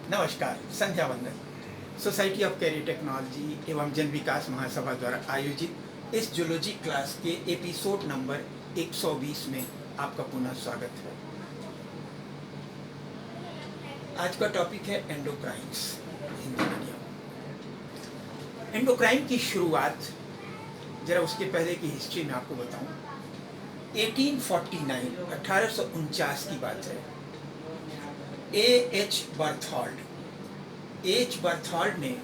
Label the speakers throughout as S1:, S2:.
S1: नमस्कार, संध्या वंदन। Society of career technology एवं जन विकास महासभा द्वारा आयोजित इस जूलॉजी क्लास के एपिसोड नंबर 120 में आपका पुनः स्वागत है। आज का टॉपिक है एंडोक्राइन्स, हिंदी मीडियम। एंडोक्राइन की शुरुआत, जरा उसके पहले की हिस्ट्री में आपको बताऊं। 1849 की बात है। एच बर्थॉल्ड ने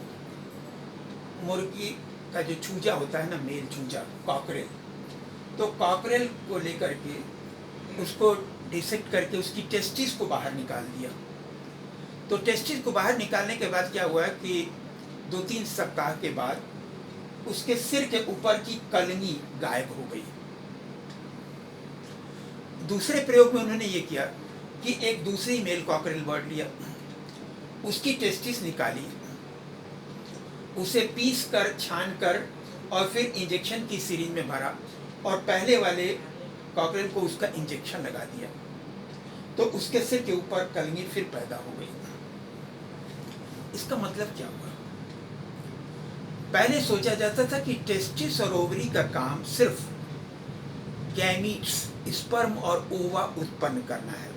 S1: मुर्गी का जो चूजा होता है ना, मेल चूजा, कॉकरेल, तो कॉकरेल को लेकर के उसको डिसेक्ट करके उसकी टेस्टिस को बाहर निकाल दिया। तो टेस्टिस को बाहर निकालने के बाद क्या हुआ कि 2-3 सप्ताह के बाद उसके सिर के ऊपर की कलगी गायब हो गई। दूसरे प्रयोग में उन्होंने ये किया कि एक दूसरी मेल कॉकरेल बर्ड लिया, उसकी टेस्टिस निकाली, उसे पीस कर, छान कर और फिर इंजेक्शन की सीरीज में भरा और पहले वाले कॉकरेल को उसका इंजेक्शन लगा दिया। तो उसके सिर के ऊपर कलगी फिर पैदा हो गई। इसका मतलब क्या हुआ? पहले सोचा जाता था कि टेस्टिस और ओवरी का काम सिर्फ गैमीट्स, स्पर्म और ओवा उत्पन्न करना है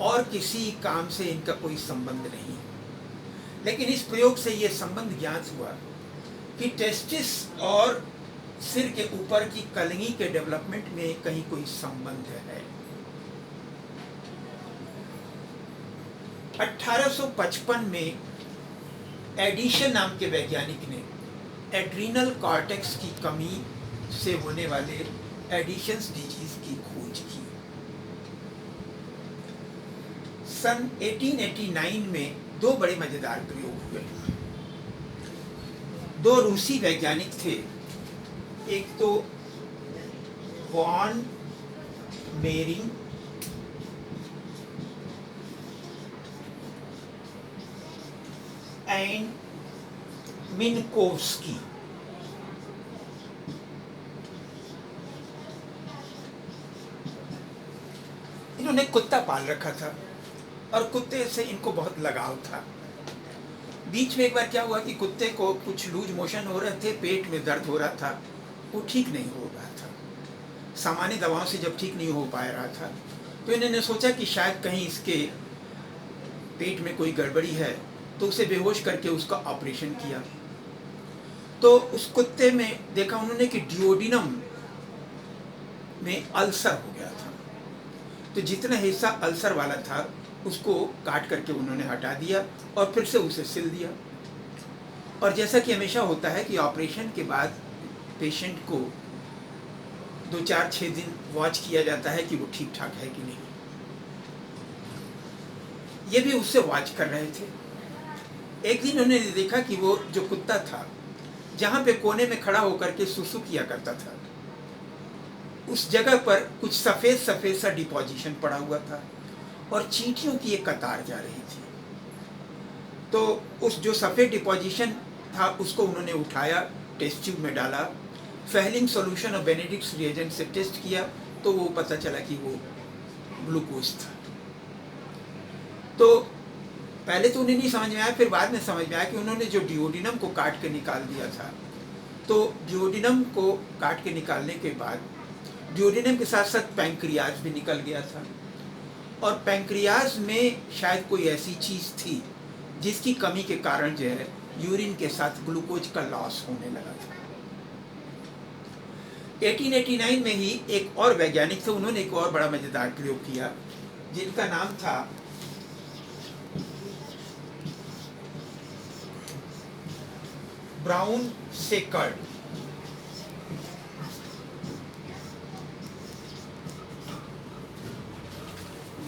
S1: और किसी काम से इनका कोई संबंध नहीं। लेकिन इस प्रयोग से यह संबंध ज्ञात हुआ कि टेस्टिस और सिर के ऊपर की कलगी के डेवलपमेंट में कहीं कोई संबंध है। 1855 में एडिशन नाम के वैज्ञानिक ने एड्रीनल कॉर्टेक्स की कमी से होने वाले एडिशंस डिजीज की खोज की। सन 1889 में 2 बड़े मजेदार प्रयोग हुए। 2 रूसी वैज्ञानिक थे, एक तो वॉन मेरिंग एंड मिन्कोव्स्की। इन्होंने कुत्ता पाल रखा था और कुत्ते से इनको बहुत लगाव था। बीच में एक बार क्या हुआ कि कुत्ते को कुछ लूज मोशन हो रहे थे, पेट में दर्द हो रहा था, वो ठीक नहीं हो रहा था। सामान्य दवाओं से जब ठीक नहीं हो पा रहा था तो इन्होंने सोचा कि शायद कहीं इसके पेट में कोई गड़बड़ी है, तो उसे बेहोश करके उसका ऑपरेशन किया। तो उस कुत्ते में देखा उन्होंने कि डिओडिनम में अल्सर हो गया था। तो जितना हिस्सा अल्सर वाला था उसको काट करके उन्होंने हटा दिया और फिर से उसे सिल दिया। और जैसा कि हमेशा होता है कि ऑपरेशन के बाद पेशेंट को 2-4-6 दिन वॉच किया जाता है कि वो ठीक ठाक है कि नहीं। ये भी उससे वॉच कर रहे थे। एक दिन उन्होंने देखा कि वो जो कुत्ता था, जहाँ पे कोने में खड़ा होकर के सुसु किया करता था, उस जगह पर कुछ सफ़ेद सफ़ेद सा डिपोजिशन पड़ा हुआ था और चींटियों की एक कतार जा रही थी। तो उस जो सफ़ेद डिपोजिशन था उसको उन्होंने उठाया, टेस्ट ट्यूब में डाला, फेहलिंग सॉल्यूशन और बेनेडिक्ट्स रिएजेंट से टेस्ट किया, तो वो पता चला कि वो ग्लूकोज था। तो पहले तो उन्हें नहीं समझ में आया, फिर बाद में समझ में आया कि उन्होंने जो डिओडिनम को काट के निकाल दिया था। तो डिओडिनम को काट के निकालने के बाद डिओडिनम के साथ साथ पैंक्रियाज भी निकल गया था और पैंक्रियाज में शायद कोई ऐसी चीज़ थी जिसकी कमी के कारण जो है यूरिन के साथ ग्लूकोज का लॉस होने लगा था। 1889 में ही एक और वैज्ञानिक थे, उन्होंने एक और बड़ा मजेदार प्रयोग किया जिनका नाम था brown sacred.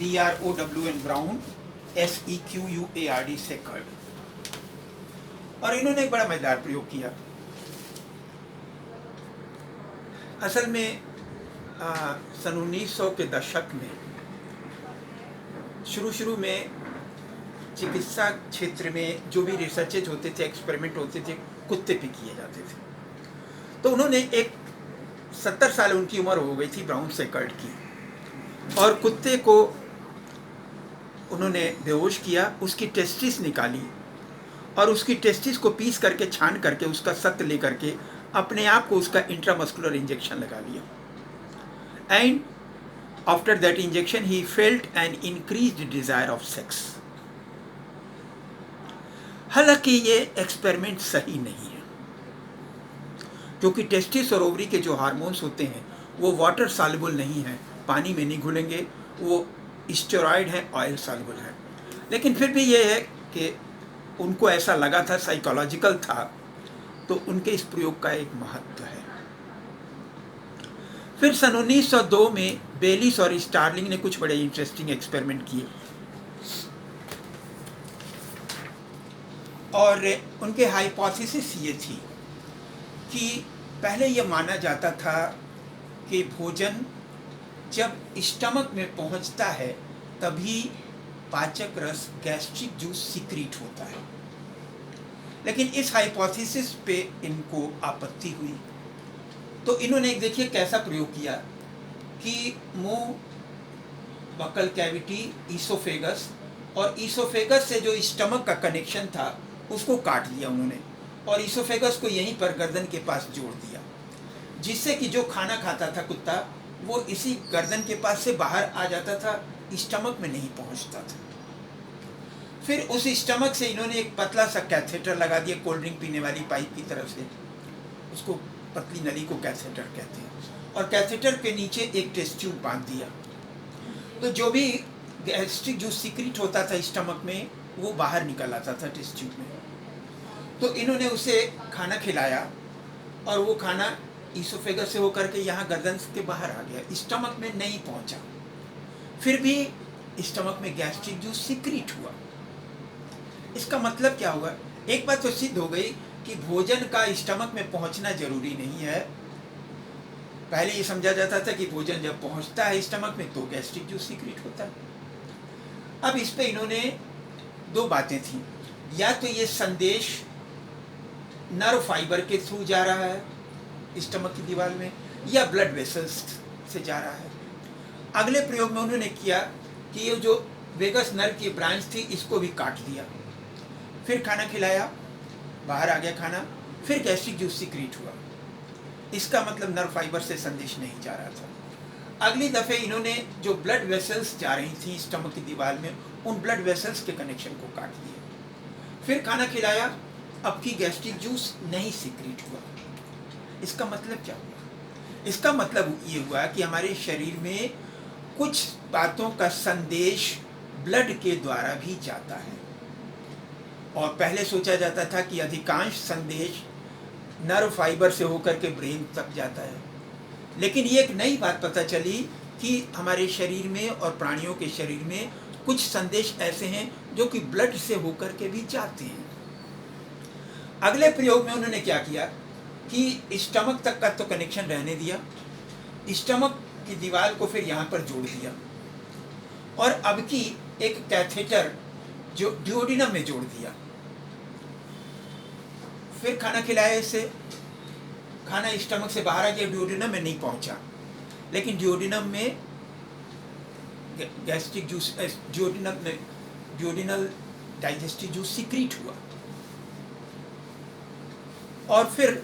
S1: BROWN, brown, SEQUARD, sacred. और इन्होंने एक बड़ा मजेदार प्रयोग किया। असल में सन 1900 के दशक में शुरू में चिकित्सा क्षेत्र में जो भी रिसर्चेज होते थे, एक्सपेरिमेंट होते थे, कुत्ते पे किए जाते थे। तो उन्होंने एक 70 साल उनकी उम्र हो गई थी ब्राउन सेकर्ड की, और कुत्ते को उन्होंने बेहोश किया, उसकी टेस्टिस निकाली और उसकी टेस्टिस को पीस करके छान करके उसका सत्त ले करके अपने आप को उसका इंट्रामस्कुलर इंजेक्शन लगा लिया। And after that injection he felt N increased desire of sex. हालांकि ये एक्सपेरिमेंट सही नहीं है, क्योंकि टेस्टिस और ओवरी के जो हार्मोन्स होते हैं वो वाटर सॉल्युबल नहीं है, पानी में नहीं घुलेंगे, वो स्टेरॉइड है, ऑयल सॉल्युबल है। लेकिन फिर भी ये है कि उनको ऐसा लगा था, साइकोलॉजिकल था, तो उनके इस प्रयोग का एक महत्व है। फिर सन 1902 में बेलिस और स्टार्लिंग ने कुछ बड़े इंटरेस्टिंग एक्सपेरिमेंट किए और उनके हाइपोथेसिस ये थी कि पहले ये माना जाता था कि भोजन जब स्टमक में पहुंचता है तभी पाचक रस गैस्ट्रिक जूस सीक्रेट होता है। लेकिन इस हाइपोथेसिस पे इनको आपत्ति हुई, तो इन्होंने एक देखिए कैसा प्रयोग किया कि मुंह, बकल कैविटी, ईसोफेगस, और ईसोफेगस से जो स्टमक का कनेक्शन था उसको काट दिया उन्होंने और ईसोफेगस को यहीं पर गर्दन के पास जोड़ दिया, जिससे कि जो खाना खाता था कुत्ता वो इसी गर्दन के पास से बाहर आ जाता था, स्टमक में नहीं पहुंचता था। फिर उस स्टमक से इन्होंने एक पतला सा कैथेटर लगा दिया, कोल्ड ड्रिंक पीने वाली पाइप की तरफ से, उसको पतली नली को कैथेटर कहते हैं, और कैथेटर के नीचे एक टेस्ट ट्यूब बांध दिया। तो जो भी गैस्ट्रिक जूस सीक्रेट होता था स्टमक में वो बाहर निकल आता था टेस्ट ट्यूब में। तो इन्होंने उसे खाना खिलाया और वो खाना ईसोफेगस से होकर के यहाँ गर्दन के बाहर आ गया, स्टमक में नहीं पहुँचा। फिर भी स्टमक में गैस्ट्रिक जूस सीक्रेट हुआ। इसका मतलब क्या हुआ? एक बात तो सिद्ध हो गई कि भोजन का स्टमक में पहुंचना जरूरी नहीं है। पहले ये समझा जाता था कि भोजन जब पहुंचता है स्टमक में तो गैस्ट्रिक जूस सीक्रेट होता है। अब इस पे इन्होंने दो बातें थी, या तो ये संदेश नर्व फाइबर के थ्रू जा रहा है स्टमक की दीवार में, या ब्लड वेसल्स से जा रहा है। अगले प्रयोग में उन्होंने किया कि ये जो वेगस नर्व की ब्रांच थी इसको भी काट दिया, फिर खाना खिलाया, बाहर आ गया खाना, फिर गैस्ट्रिक जूस सीक्रेट हुआ। इसका मतलब नर्व फाइबर से संदेश नहीं जा रहा था। अगली दफ़े इन्होंने जो ब्लड वेसल्स जा रही थी स्टमक की दीवार में, उन ब्लड वेसल्स के कनेक्शन को काट दिया, फिर खाना खिलाया, अब की गैस्ट्रिक जूस नहीं सीक्रेट हुआ। इसका मतलब क्या हुआ? इसका मतलब ये हुआ कि हमारे शरीर में कुछ बातों का संदेश ब्लड के द्वारा भी जाता है, और पहले सोचा जाता था कि अधिकांश संदेश नर्व फाइबर से होकर के ब्रेन तक जाता है। लेकिन ये एक नई बात पता चली कि हमारे शरीर में और प्राणियों के शरीर में कुछ संदेश ऐसे हैं जो कि ब्लड से होकर के भी जाते हैं। अगले प्रयोग में उन्होंने क्या किया कि स्टमक तक का तो कनेक्शन रहने दिया, स्टमक की दीवार को फिर यहाँ पर जोड़ दिया, और अब की एक कैथेटर जो ड्यूओडिनम में जोड़ दिया। फिर खाना खिलाया, इससे खाना स्टमक से बाहर आ गया, ड्यूओडिनम में नहीं पहुंचा, लेकिन ड्यूओडिनम में गैस्ट्रिक जूस, ड्यूओडिनम में ड्यूओडिनल डाइजेस्टिव जूस सीक्रेट हुआ, और फिर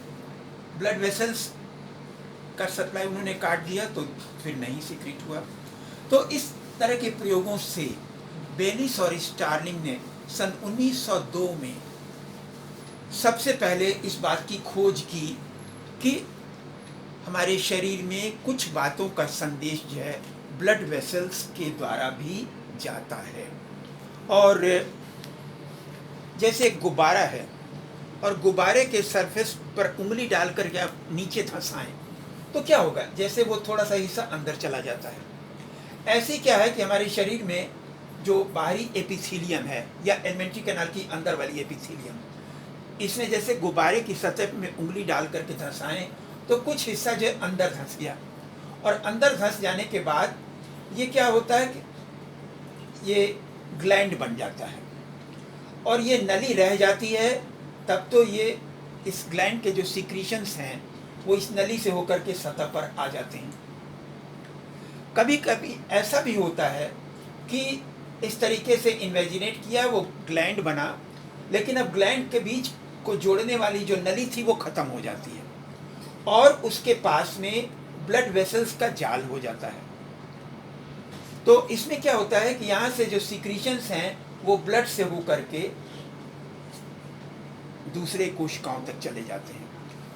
S1: ब्लड वेसल्स का सप्लाई उन्होंने काट दिया तो फिर नहीं सीक्रेट हुआ। तो इस तरह के प्रयोगों से बेलिस और स्टार्लिंग ने सन 1902 में सबसे पहले इस बात की खोज की कि हमारे शरीर में कुछ बातों का संदेश जो है ब्लड वेसल्स के द्वारा भी जाता है। और जैसे एक गुब्बारा है और गुब्बारे के सरफेस पर उंगली डाल करके आप नीचे धंसाएं तो क्या होगा? जैसे वो थोड़ा सा हिस्सा अंदर चला जाता है। ऐसे क्या है कि हमारे शरीर में जो बाहरी एपिथेलियम है या एलिमेंट्री कैनाल की अंदर वाली एपिथेलियम, इसमें जैसे गुब्बारे की सतह में उंगली डाल करके धंसाएं तो कुछ हिस्सा जो अंदर धंस गया, और अंदर धंस जाने के बाद ये क्या होता है कि ये ग्लैंड बन जाता है और ये नली रह जाती है। तब तो ये इस ग्लैंड के जो सीक्रीशंस हैं वो इस नली से होकर के सतह पर आ जाते हैं। कभी कभी ऐसा भी होता है कि इस तरीके से इन्वेजिनेट किया, वो ग्लैंड बना, लेकिन अब ग्लैंड के बीच को जोड़ने वाली जो नली थी वो ख़त्म हो जाती है और उसके पास में ब्लड वेसल्स का जाल हो जाता है। तो इसमें क्या होता है कि यहाँ से जो सीक्रीशंस हैं वो ब्लड से हो करके दूसरे कोशिकाओं तक चले जाते हैं।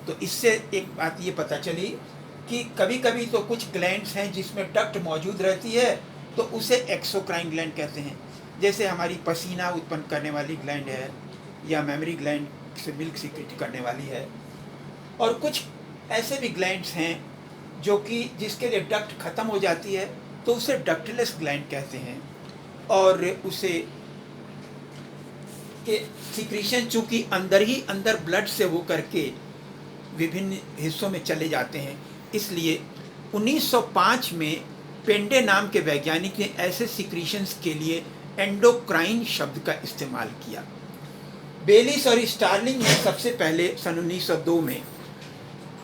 S1: तो इससे एक बात ये पता चली कि कभी कभी तो कुछ ग्लैंड्स हैं जिसमें डक्ट मौजूद रहती है, तो उसे एक्सोक्राइन ग्लैंड कहते हैं। जैसे हमारी पसीना उत्पन्न करने वाली ग्लैंड है या मेमोरी ग्लैंड से मिल्क सीक्रेट करने वाली है। और कुछ ऐसे भी ग्लैंड्स हैं जो कि जिसके लिए डक्ट ख़त्म हो जाती है, तो उसे डक्टलेस ग्लैंड कहते हैं। और उसे के सिक्रीशन चूँकि अंदर ही अंदर ब्लड से हो करके विभिन्न हिस्सों में चले जाते हैं, इसलिए 1905 में पेंडे नाम के वैज्ञानिक ने ऐसे सिक्रीशंस के लिए एंडोक्राइन शब्द का इस्तेमाल किया। बेलिस और स्टार्लिंग ने सबसे पहले सन 1902 में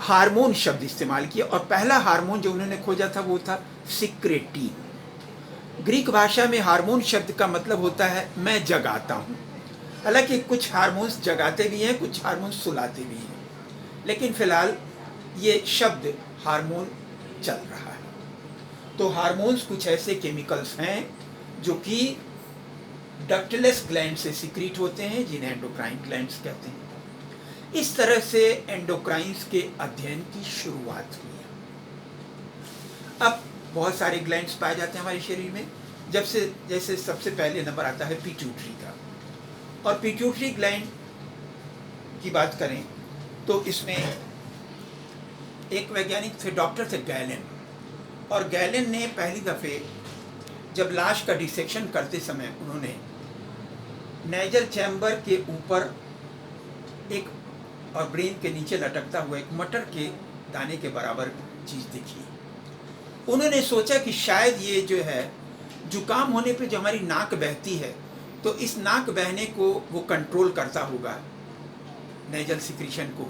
S1: हार्मोन शब्द इस्तेमाल किया और पहला हार्मोन जो उन्होंने खोजा था वो था सिक्रेटीन। ग्रीक भाषा में हार्मोन शब्द का मतलब होता है मैं जगाता हूँ। हालांकि कुछ हार्मोन्स जगाते भी हैं, कुछ हार्मोन्स सुलाते भी हैं, लेकिन फिलहाल ये शब्द हार्मोन चल रहा है। तो हार्मोन्स कुछ ऐसे केमिकल्स हैं जो कि डक्टलेस ग्लैंड से सिक्रीट होते हैं, जिन्हें एंडोक्राइन ग्लैंड्स कहते हैं। इस तरह से एंडोक्राइन्स के अध्ययन की शुरुआत हुई। अब बहुत सारे ग्लैंड्स पाए जाते हैं हमारे शरीर में। जैसे सबसे पहले नंबर आता है पिट्यूटरी का। और पिट्यूटरी ग्लैंड की बात करें तो इसमें एक वैज्ञानिक थे, डॉक्टर थे गैलेन। और गैलेन ने पहली दफ़े जब लाश का डिसेक्शन करते समय उन्होंने नेजल चैम्बर के ऊपर एक और ब्रेन के नीचे लटकता हुआ एक मटर के दाने के बराबर चीज़ दिखी। उन्होंने सोचा कि शायद ये जो है जुकाम होने पे जो हमारी नाक बहती है, तो इस नाक बहने को वो कंट्रोल करता होगा, नेजल सिक्रीशन को।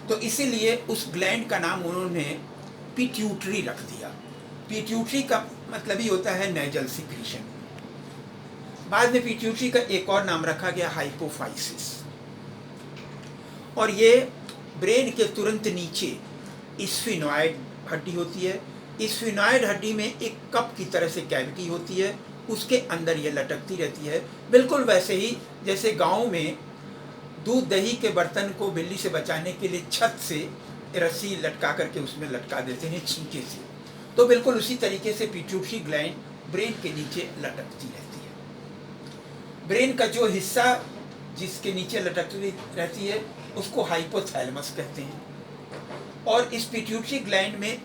S1: तो इसीलिए उस ग्लैंड का नाम उन्होंने पिट्यूटरी रख दिया। पिट्यूटरी का मतलब ही होता है नेजल सिक्रीशन। बाद में पिट्यूटरी का एक और नाम रखा गया हाइपोफाइसिस। और ये ब्रेन के तुरंत नीचे स्फिनॉइड हड्डी होती है। स्फिनॉइड हड्डी में एक कप की तरह से कैविटी होती है, उसके अंदर ये लटकती रहती है। बिल्कुल वैसे ही जैसे गाँव में दूध दही के बर्तन को बिल्ली से बचाने के लिए छत से रस्सी लटका करके उसमें लटका देते हैं छींके से, तो बिल्कुल उसी तरीके से पिट्यूटरी ग्लैंड ब्रेन के नीचे लटकती रहती है। ब्रेन का जो हिस्सा जिसके नीचे लटकती रहती है उसको हाइपोथैलेमस कहते हैं। और इस पिट्यूटरी ग्लैंड में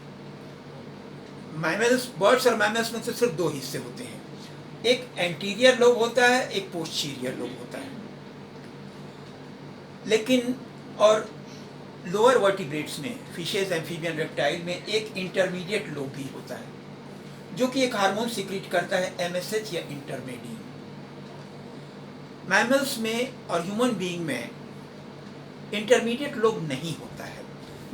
S1: मैमल्स, बर्ड्स और मैमल्स में तो सिर्फ दो हिस्से होते हैं, एक एंटीरियर लोब होता है, एक पोस्टीरियर लोब होता है। लेकिन और लोअर वर्टिब्रेट्स में, फिशेज, एम्फीबियन, रेप्टाइल में एक इंटरमीडिएट लोब भी होता है जो कि एक हार्मोन सिक्रीट करता है, एमएसएच या इंटरमेडियन। मैमल्स में और ह्यूमन बीइंग में इंटरमीडिएट लोब नहीं होता है,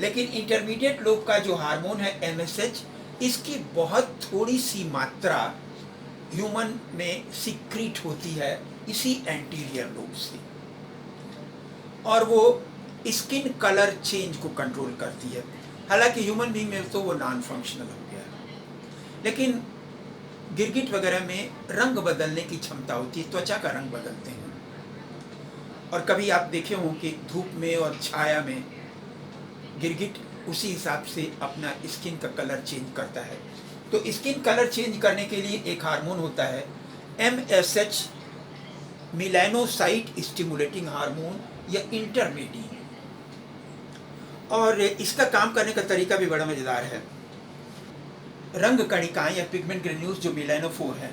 S1: लेकिन इंटरमीडिएट लोब का जो हार्मोन है एमएसएच, इसकी बहुत थोड़ी सी मात्रा ह्यूमन में सिक्रीट होती है इसी एंटीरियर लोब से, और वो स्किन कलर चेंज को कंट्रोल करती है। हालांकि ह्यूमन बीइंग में तो वो नॉन फंक्शनल हो गया है, लेकिन गिरगिट वगैरह में रंग बदलने की क्षमता होती है, त्वचा का रंग बदलते हैं। और कभी आप देखे हों कि धूप में और छाया में गिरगिट उसी हिसाब से अपना स्किन का कलर चेंज करता है। तो स्किन कलर चेंज करने के लिए एक हार्मोन होता है MSH, मिलानोसाइट स्टिमुलेटिंग हार्मोन या इंटरमेडियन। और इसका काम करने का तरीका भी बड़ा मज़ेदार है। रंग कणिकाएं या पिगमेंट ग्रेन्यूल्स जो मिलानोफोर है,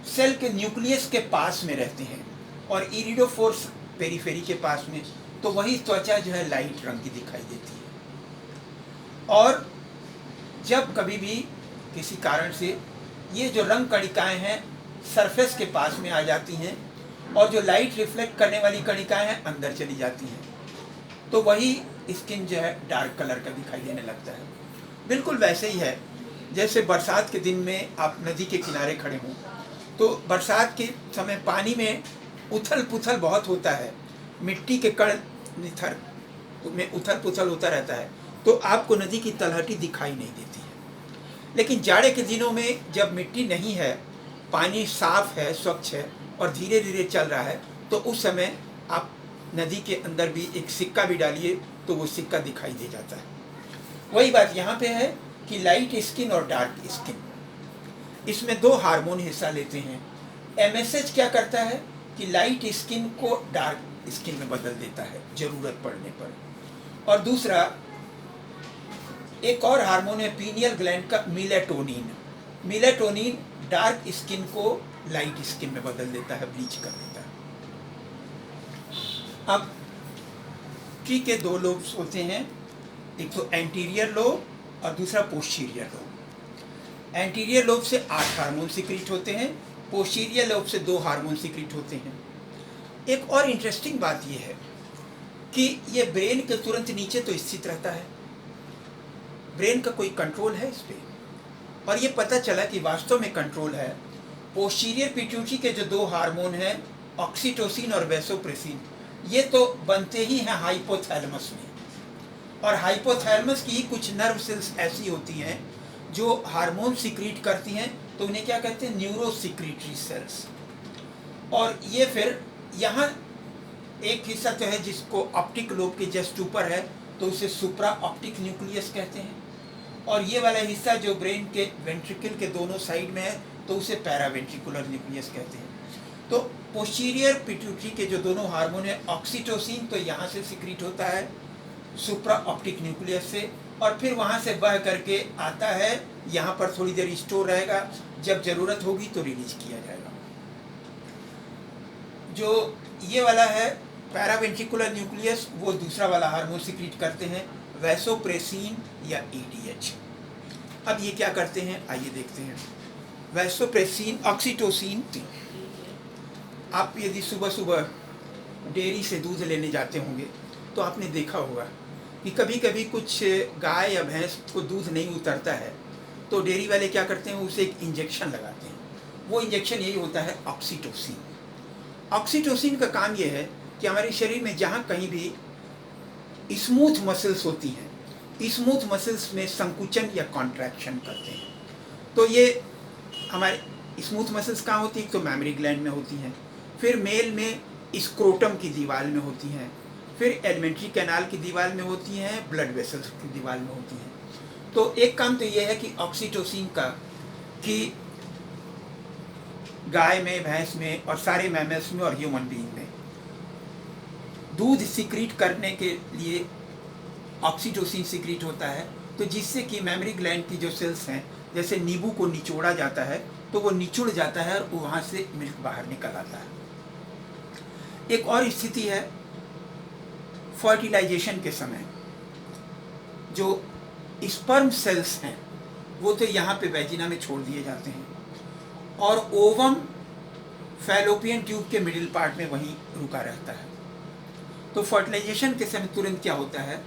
S1: सेल के न्यूक्लियस के पास में रहते हैं और इरिडोफोर्स पेरीफेरी के पास में, तो वही त्वचा जो है लाइट रंग की दिखाई देती है। और जब कभी भी किसी कारण से ये जो रंग कणिकाएं हैं सरफेस के पास में आ जाती हैं और जो लाइट रिफ्लेक्ट करने वाली कणिकाएं हैं अंदर चली जाती हैं, तो वही स्किन जो है डार्क कलर का दिखाई देने लगता है। बिल्कुल वैसे ही है जैसे बरसात के दिन में आप नदी के किनारे खड़े हों तो बरसात के समय पानी में उथल पुथल बहुत होता है, मिट्टी के कण निथर में उथल पुथल होता रहता है, तो आपको नदी की तलहटी दिखाई नहीं देती है। लेकिन जाड़े के दिनों में जब मिट्टी नहीं है, पानी साफ है, स्वच्छ है और धीरे धीरे चल रहा है, तो उस समय आप नदी के अंदर भी एक सिक्का भी डालिए तो वो सिक्का दिखाई दे जाता है। वही बात यहाँ पे है कि लाइट स्किन और डार्क स्किन, इसमें दो हार्मोन हिस्सा लेते हैं। एमएसएच क्या करता है कि लाइट स्किन को डार्क स्किन में बदल देता है जरूरत पड़ने पर, और दूसरा एक और हार्मोन है पीनियल ग्लैंड का मेलाटोनिन। मेलाटोनिन डार्क स्किन को लाइट स्किन में बदल देता है, ब्लीच कर देता है। अब ट्री के दो लोब्स होते हैं, एक तो एंटीरियर लोब और दूसरा पोस्टीरियर लोब। एंटीरियर लोब से 8 हार्मोन सिक्रीट होते हैं, पोस्टीरियर लोब से 2 हार्मोन सिक्रीट होते हैं। एक और इंटरेस्टिंग बात यह है कि ये ब्रेन के तुरंत नीचे तो स्थित रहता है, ब्रेन का कोई कंट्रोल है इस पर, और ये पता चला कि वास्तव में कंट्रोल है। पोस्टीरियर पिट्यूटरी के जो 2 हार्मोन हैं, ऑक्सीटोसिन और वैसोप्रेसिन, ये तो बनते ही हैं हाइपोथैलेमस में, और हाइपोथैलेमस की कुछ नर्व सेल्स ऐसी होती हैं जो हार्मोन सिक्रीट करती हैं, तो उन्हें क्या कहते हैं, न्यूरो सिक्रीटरी सेल्स। और ये फिर यहाँ एक हिस्सा तो है जिसको ऑप्टिक लोब के जस्ट ऊपर है, तो उसे सुप्रा ऑप्टिक न्यूक्लियस कहते हैं, और ये वाला हिस्सा जो ब्रेन के वेंट्रिकल के दोनों साइड में है, तो उसे पैरावेंट्रिकुलर न्यूक्लियस कहते हैं। तो पोस्टीरियर पिट्यूटरी के जो दोनों हार्मोन है, ऑक्सीटोसिन तो यहाँ से सिक्रीट होता है सुप्रा ऑप्टिक न्यूक्लियस से, और फिर वहाँ से बह करके आता है, यहाँ पर थोड़ी देर स्टोर रहेगा, जब ज़रूरत होगी तो रिलीज किया जाएगा। जो ये वाला है पैरावेंट्रिकुलर न्यूक्लियस, वो दूसरा वाला हार्मोन सिक्रीट करते हैं, वैसोप्रेसिन या ईडीएच। अब ये क्या करते हैं, आइए देखते हैं। वैसोप्रेसिन, ऑक्सीटोसिन, आप यदि सुबह सुबह डेयरी से दूध लेने जाते होंगे तो आपने देखा होगा कि कभी कभी कुछ गाय या भैंस को दूध नहीं उतरता है, तो डेयरी वाले क्या करते हैं, उसे एक इंजेक्शन लगाते हैं। वो इंजेक्शन यही होता है ऑक्सीटोसिन। ऑक्सीटोसिन का काम ये है कि हमारे शरीर में जहाँ कहीं भी स्मूथ मसल्स होती हैं, स्मूथ मसल्स में संकुचन या कॉन्ट्रैक्शन करते हैं। तो ये हमारे स्मूथ मसल्स कहाँ होती हैं, तो मैमरी ग्लैंड में होती हैं, फिर मेल में स्क्रोटम की दीवार में होती हैं, फिर एलिमेंट्री कैनाल की दीवार में होती हैं, ब्लड वेसल्स की दीवार में होती हैं। तो एक काम तो ये है कि ऑक्सीटोसिन का कि गाय में, भैंस में और सारे मैमल्स में और ह्यूमन बीइंग में दूध सिक्रीट करने के लिए ऑक्सीटोसिन सिक्रीट होता है, तो जिससे कि मेमोरी ग्लैंड की जो सेल्स हैं, जैसे नींबू को निचोड़ा जाता है तो वो निचुड़ जाता है और वहाँ से मिल्क बाहर निकल आता है। एक और स्थिति है फर्टिलाइजेशन के समय, जो स्पर्म सेल्स हैं वो तो यहाँ पे वैजिना में छोड़ दिए जाते हैं, और ओवम फैलोपियन ट्यूब के मिडिल पार्ट में वहीं रुका रहता है। तो फर्टिलाइजेशन के समय तुरंत क्या होता है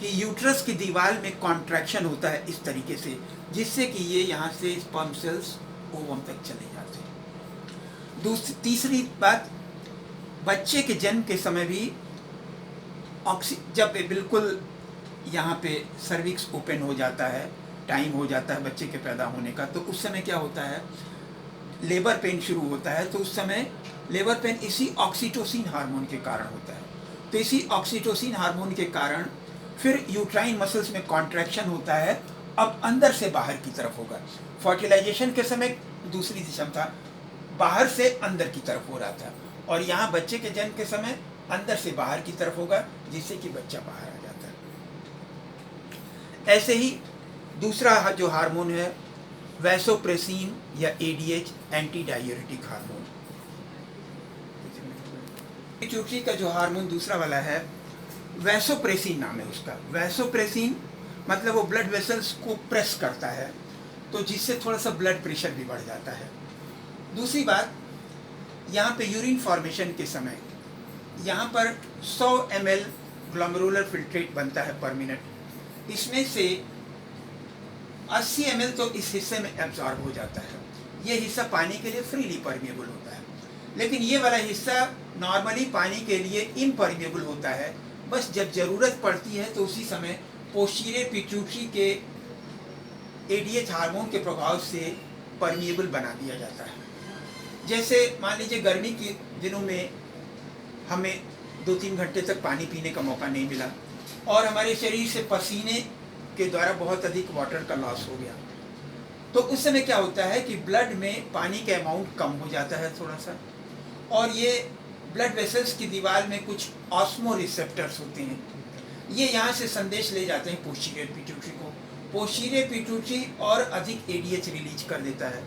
S1: कि यूट्रस की दीवार में कॉन्ट्रैक्शन होता है इस तरीके से, जिससे कि ये यहाँ से स्पर्म सेल्स ओवम तक चले जाते हैं। तीसरी बात, बच्चे के जन्म के समय भी जब बिल्कुल यहाँ पे सर्विक्स ओपन हो जाता है, टाइम हो जाता है बच्चे के पैदा होने का, तो उस समय क्या होता है, लेबर पेन शुरू होता है। तो उस समय लेबर पेन इसी ऑक्सीटोसिन हार्मोन के कारण होता है। तो इसी ऑक्सीटोसिन हार्मोन के कारण फिर यूट्राइन मसल्स में कॉन्ट्रैक्शन होता है, अब अंदर से बाहर की तरफ होगा। फर्टिलाइजेशन के समय दूसरी दिशा में था, बाहर से अंदर की तरफ हो रहा था, और यहाँ बच्चे के जन्म के समय अंदर से बाहर की तरफ होगा, जिससे कि बच्चा बाहर आ जाता है। ऐसे ही दूसरा जो हार्मोन है वैसोप्रेसिन या ADH, anti diuretic hormone. Pituitary का जो हार्मोन दूसरा वाला है वैसोप्रेसिन नाम है उसका। वैसोप्रेसिन मतलब वो ब्लड वेसल्स को प्रेस करता है, तो जिससे थोड़ा सा ब्लड प्रेशर भी बढ़ जाता है। दूसरी बात, यहाँ पे यूरिन फॉर्मेशन के समय यहाँ पर 100 ml ग्लोमेरुलर फिल्ट्रेट बनता है पर मिनट, इसमें से 80 ml तो इस हिस्से में एब्जॉर्ब हो जाता है, ये हिस्सा पानी के लिए फ्रीली परमिएबल होता है, लेकिन ये वाला हिस्सा नॉर्मली पानी के लिए इम्परमिएबल होता है। बस जब ज़रूरत पड़ती है तो उसी समय पोस्टीरियर पिट्यूटरी के एडीएच हार्मोन के प्रभाव से परमिएबल बना दिया जाता है। जैसे मान लीजिए गर्मी के दिनों में हमें 2-3 घंटे तक पानी पीने का मौका नहीं मिला और हमारे शरीर से पसीने के द्वारा बहुत अधिक वाटर का लॉस हो गया, तो उस समय क्या होता है कि ब्लड में पानी का अमाउंट कम हो जाता है थोड़ा सा, और ये ब्लड वेसल्स की दीवार में कुछ ऑस्मो रिसेप्टर्स होते हैं, ये यहाँ से संदेश ले जाते हैं पोस्टीरियर पिट्यूटरी को। पोस्टीरियर पिट्यूटरी और अधिक एडीएच रिलीज कर देता है,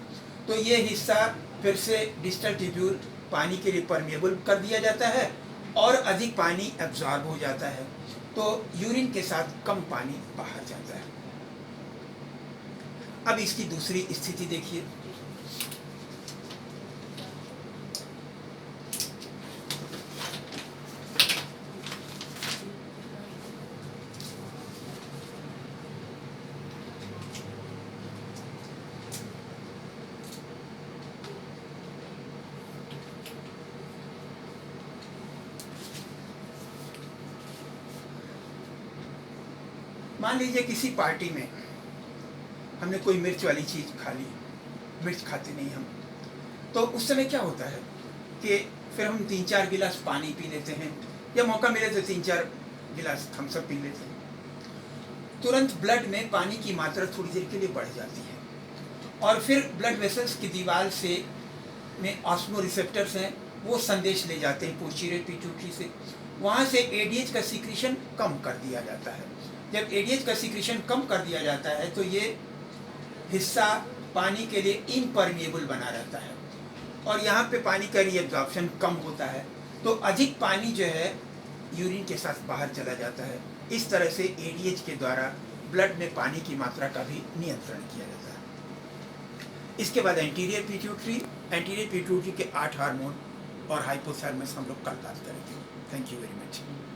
S1: तो ये हिस्सा फिर से डिस्टल ट्यूब्यूल पानी के लिए परमिएबल कर दिया जाता है और अधिक पानी एब्जॉर्ब हो जाता है, तो यूरिन के साथ कम पानी बाहर जाता है। अब इसकी दूसरी स्थिति देखिए। मान लीजिए किसी पार्टी में हमने कोई मिर्च वाली चीज़ खा ली, मिर्च खाते नहीं हम, तो उस समय क्या होता है कि फिर हम 3-4 गिलास पानी पी लेते हैं, या मौका मिले तो 3-4 गिलास थम्स अप पी लेते हैं। तुरंत ब्लड में पानी की मात्रा थोड़ी देर के लिए बढ़ जाती है और फिर ब्लड वेसल्स की दीवार से में ऑस्मो रिसेप्टर्स हैं, वो संदेश ले जाते हैं पोस्टीरियर पिट्यूटरी से, वहाँ से एडीएच का सीक्रेशन कम कर दिया जाता है। जब एडीएच का सीक्रेशन कम कर दिया जाता है तो ये हिस्सा पानी के लिए इम्परमिएबल बना रहता है और यहाँ पे पानी का रीअब्जॉर्प्शन कम होता है, तो अधिक पानी जो है यूरिन के साथ बाहर चला जाता है। इस तरह से एडीएच के द्वारा ब्लड में पानी की मात्रा का भी नियंत्रण किया जाता है। इसके बाद एंटीरियर पिट्यूटरी के 8 हार्मोन और हाइपोथैलेमस हम लोग कल बात करेंगे। Thank you very much.